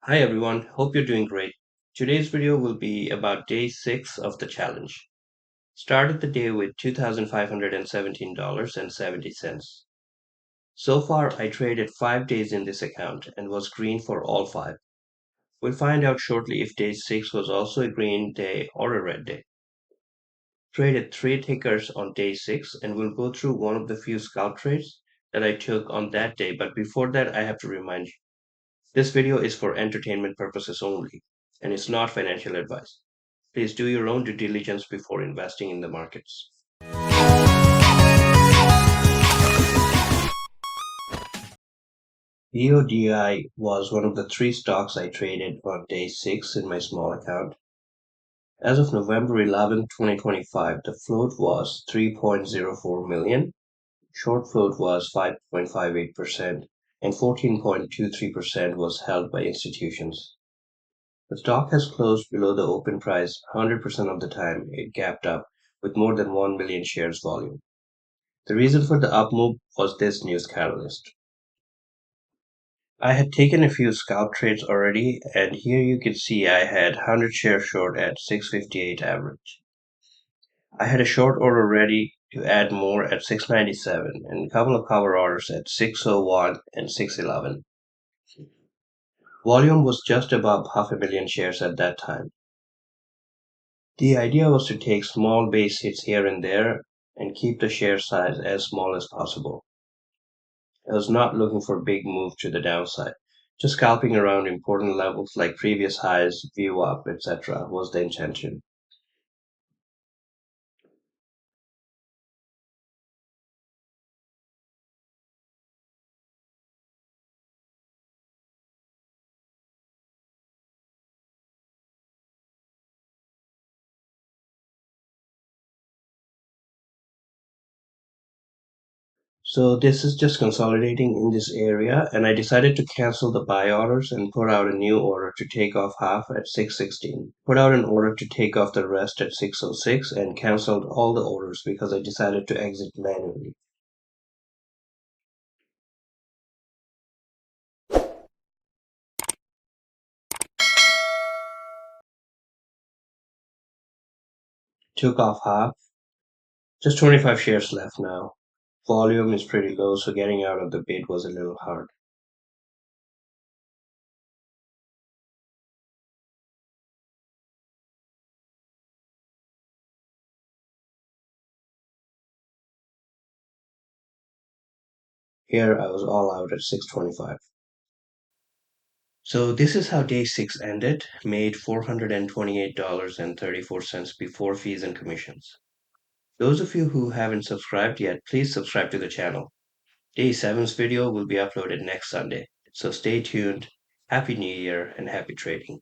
Hi everyone, hope you're doing great. Today's video will be about day 6 of the challenge. Started the day with $2,517.70. So far, I traded 5 days in this account and was green for all 5. We'll find out shortly if day 6 was also a green day or a red day. Traded 3 tickers on day 6 and we'll go through one of the few scalp trades that I took on that day, but before that I have to remind you. This video is for entertainment purposes only, and it's not financial advice. Please do your own due diligence before investing in the markets. BODI was one of the 3 stocks I traded on day 6 in my small account. As of November 11, 2025, the float was 3.04 million, short float was 5.58%, and 14.23% was held by institutions. The stock has closed below the open price 100% of the time it gapped up with more than 1 million shares volume. The reason for the up move was this news catalyst. I had taken a few scalp trades already, and here you can see I had 100 shares short at 658 average. I had a short order ready to add more at 697 and a couple of cover orders at 601 and 611. Volume was just above half a million shares at that time. The idea was to take small base hits here and there and keep the share size as small as possible. I was not looking for big moves to the downside. Just scalping around important levels like previous highs, view up, etc. was the intention. So this is just consolidating in this area, and I decided to cancel the buy orders and put out a new order to take off half at 616. Put out an order to take off the rest at 606 and canceled all the orders because I decided to exit manually. Took off half. Just 25 shares left now. Volume is pretty low, so getting out of the bid was a little hard. Here I was all out at 625. So this is how day 6 ended, made $428.34 before fees and commissions. Those of you who haven't subscribed yet, please subscribe to the channel. Day 7's video will be uploaded next Sunday, so stay tuned. Happy New Year and happy trading.